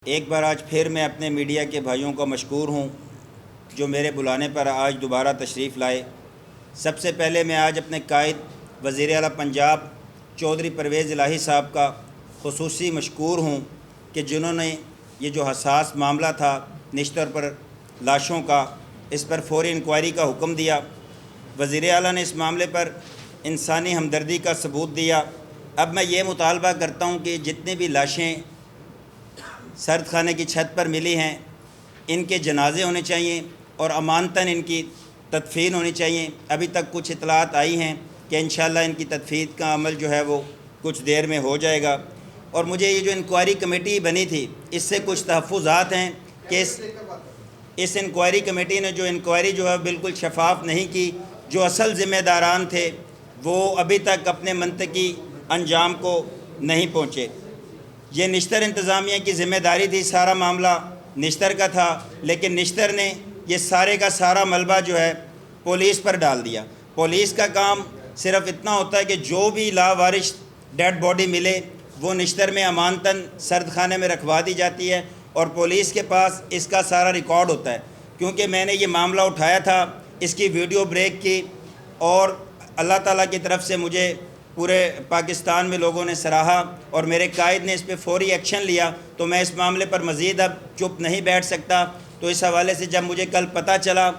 ایک بار آج پھر میں اپنے میڈیا کے بھائیوں کا مشکور ہوں جو میرے بلانے پر آج دوبارہ تشریف لائے۔ سب سے پہلے میں آج اپنے قائد وزیر اعلیٰ پنجاب چودھری پرویز الہی صاحب کا خصوصی مشکور ہوں کہ جنہوں نے یہ جو حساس معاملہ تھا نشتر پر لاشوں کا، اس پر فوری انکوائری کا حکم دیا۔ وزیر اعلیٰ نے اس معاملے پر انسانی ہمدردی کا ثبوت دیا۔ اب میں یہ مطالبہ کرتا ہوں کہ جتنی بھی لاشیں سرد خانے کی چھت پر ملی ہیں ان کے جنازے ہونے چاہیے اور امانتاً ان کی تدفین ہونی چاہیے۔ ابھی تک کچھ اطلاعات آئی ہیں کہ انشاءاللہ ان کی تدفین کا عمل جو ہے وہ کچھ دیر میں ہو جائے گا۔ اور مجھے یہ جو انکوائری کمیٹی بنی تھی اس سے کچھ تحفظات ہیں کہ اس انکوائری کمیٹی نے جو انکوائری جو ہے بالکل شفاف نہیں کی۔ جو اصل ذمہ داران تھے وہ ابھی تک اپنے منطقی انجام کو نہیں پہنچے۔ یہ نشتر انتظامیہ کی ذمہ داری تھی، سارا معاملہ نشتر کا تھا، لیکن نشتر نے یہ سارے کا سارا ملبہ جو ہے پولیس پر ڈال دیا۔ پولیس کا کام صرف اتنا ہوتا ہے کہ جو بھی لاوارث ڈیڈ باڈی ملے وہ نشتر میں امانتاً سرد خانے میں رکھوا دی جاتی ہے اور پولیس کے پاس اس کا سارا ریکارڈ ہوتا ہے۔ کیونکہ میں نے یہ معاملہ اٹھایا تھا، اس کی ویڈیو بریک کی اور اللہ تعالیٰ کی طرف سے مجھے پورے پاکستان میں لوگوں نے سراہا اور میرے قائد نے اس پہ فوری ایکشن لیا، تو میں اس معاملے پر مزید اب چپ نہیں بیٹھ سکتا۔ تو اس حوالے سے جب مجھے کل پتہ چلا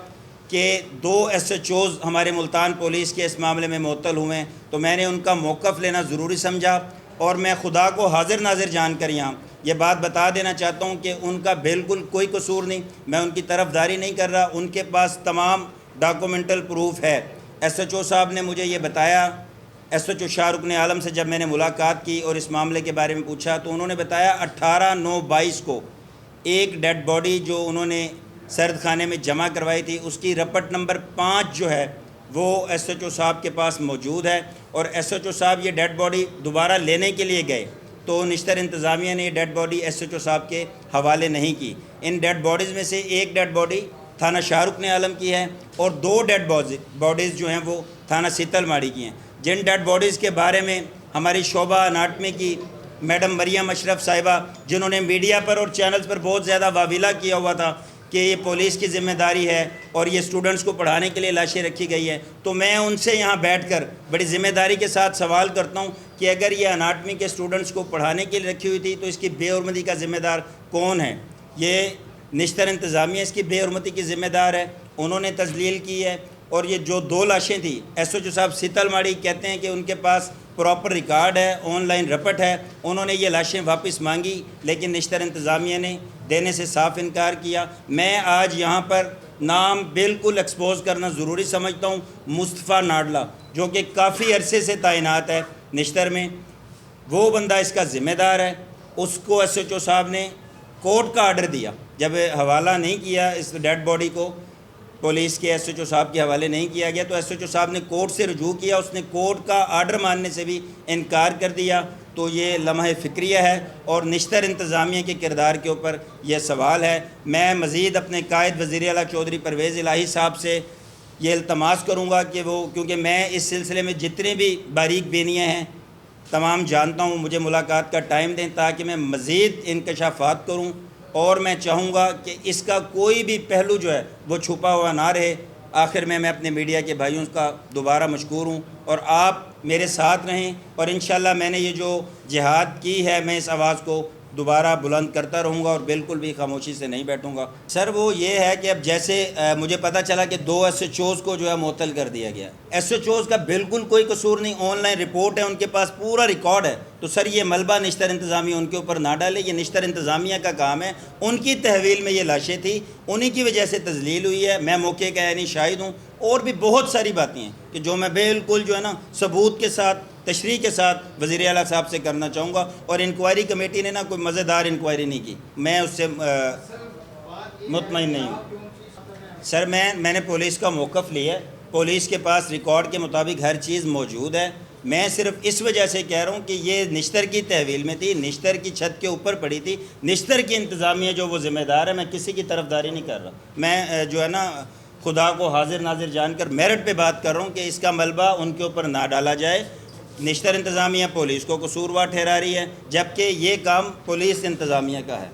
کہ 2 SHOs ہمارے ملتان پولیس کے اس معاملے میں معطل ہوئے ہیں تو میں نے ان کا موقف لینا ضروری سمجھا، اور میں خدا کو حاضر ناظر جان کر یہاں یہ بات بتا دینا چاہتا ہوں کہ ان کا بالکل کوئی قصور نہیں، میں ان کی طرفداری نہیں کر رہا، ان کے پاس تمام ڈاکومنٹل پروف ہے۔ SHO صاحب نے مجھے یہ بتایا، SHO شاہ رکن عالم سے جب میں نے ملاقات کی اور اس معاملے کے بارے میں پوچھا تو انہوں نے بتایا 18/9/22 کو ایک ڈیڈ باڈی جو انہوں نے سرد خانے میں جمع کروائی تھی اس کی رپٹ نمبر 5 جو ہے وہ SHO صاحب کے پاس موجود ہے، اور SHO صاحب یہ ڈیڈ باڈی دوبارہ لینے کے لیے گئے تو نشتر انتظامیہ نے یہ ڈیڈ باڈی SHO صاحب کے حوالے نہیں کی۔ ان ڈیڈ باڈیز میں سے ایک ڈیڈ باڈی تھانہ شاہ رکن عالم کی ہے اور 2 ڈیڈ باڈیز جو ہیں وہ تھانہ سیتل ماڑی کی ہیں۔ جن ڈیڈ باڈیز کے بارے میں ہماری شعبہ اناٹمی کی میڈم مریم اشرف صاحبہ، جنہوں نے میڈیا پر اور چینلز پر بہت زیادہ واویلا کیا ہوا تھا کہ یہ پولیس کی ذمہ داری ہے اور یہ اسٹوڈنٹس کو پڑھانے کے لیے لاشیں رکھی گئی ہے، تو میں ان سے یہاں بیٹھ کر بڑی ذمہ داری کے ساتھ سوال کرتا ہوں کہ اگر یہ اناٹمی کے اسٹوڈنٹس کو پڑھانے کے لیے رکھی ہوئی تھی تو اس کی بے حرمتی کا ذمہ دار کون ہے؟ یہ نشتر انتظامیہ اس کی بے حرمتی کی ذمہ دار ہے، انہوں نے تذلیل کی ہے۔ اور یہ جو 2 لاشیں تھیں SHO صاحب سیتل ماڑی کہتے ہیں کہ ان کے پاس پراپر ریکارڈ ہے، آن لائن رپٹ ہے، انہوں نے یہ لاشیں واپس مانگی لیکن نشتر انتظامیہ نے دینے سے صاف انکار کیا۔ میں آج یہاں پر نام بالکل ایکسپوز کرنا ضروری سمجھتا ہوں، مصطفیٰ ناڈلا جو کہ کافی عرصے سے تعینات ہے نشتر میں، وہ بندہ اس کا ذمہ دار ہے۔ اس کو SHO صاحب نے کورٹ کا آرڈر دیا، جب حوالہ نہیں کیا اس ڈیڈ باڈی کو پولیس کے SHO صاحب کے حوالے نہیں کیا گیا تو SHO صاحب نے کورٹ سے رجوع کیا، اس نے کورٹ کا آرڈر ماننے سے بھی انکار کر دیا۔ تو یہ لمحہ فکریہ ہے اور نشتر انتظامیہ کے کردار کے اوپر یہ سوال ہے۔ میں مزید اپنے قائد وزیر اعلیٰ چودھری پرویز الہی صاحب سے یہ التماس کروں گا کہ وہ، کیونکہ میں اس سلسلے میں جتنے بھی باریک بینیاں ہیں تمام جانتا ہوں، مجھے ملاقات کا ٹائم دیں تاکہ میں مزید انکشافات کروں، اور میں چاہوں گا کہ اس کا کوئی بھی پہلو جو ہے وہ چھپا ہوا نہ رہے۔ آخر میں اپنے میڈیا کے بھائیوں کا دوبارہ مشکور ہوں اور آپ میرے ساتھ رہیں، اور انشاءاللہ میں نے یہ جو جہاد کی ہے میں اس آواز کو دوبارہ بلند کرتا رہوں گا اور بالکل بھی خاموشی سے نہیں بیٹھوں گا۔ سر وہ یہ ہے کہ اب جیسے مجھے پتہ چلا کہ 2 SHOs کو جو ہے معطل کر دیا گیا، SHOs کا بالکل کوئی قصور نہیں، آن لائن رپورٹ ہے، ان کے پاس پورا ریکارڈ ہے، تو سر یہ ملبہ نشتر انتظامیہ ان کے اوپر نہ ڈالے، یہ نشتر انتظامیہ کا کام ہے، ان کی تحویل میں یہ لاشیں تھیں، انہی کی وجہ سے تذلیل ہوئی ہے، میں موقع کا یعنی شاہد ہوں، اور بھی بہت ساری باتیں ہیں کہ جو میں بالکل جو ہے نا ثبوت کے ساتھ تشریح کے ساتھ وزیر اعلیٰ صاحب سے کرنا چاہوں گا۔ اور انکوائری کمیٹی نے نا کوئی مزیدار انکوائری نہیں کی، میں اس سے مطمئن نہیں ہوں۔ سر میں نے پولیس کا موقف لیا ہے، پولیس کے پاس ریکارڈ کے مطابق ہر چیز موجود ہے، میں صرف اس وجہ سے کہہ رہا ہوں کہ یہ نشتر کی تحویل میں تھی، نشتر کی چھت کے اوپر پڑی تھی، نشتر کی انتظامیہ جو وہ ذمہ دار ہے، میں کسی کی طرفداری نہیں کر رہا، میں جو ہے نا خدا کو حاضر ناظر جان کر میرٹ پہ بات کر رہا ہوں کہ اس کا ملبہ ان کے اوپر نہ ڈالا جائے۔ نشتر انتظامیہ پولیس کو قصوروار ٹھہرا رہی ہے، جبکہ یہ کام پولیس انتظامیہ کا ہے۔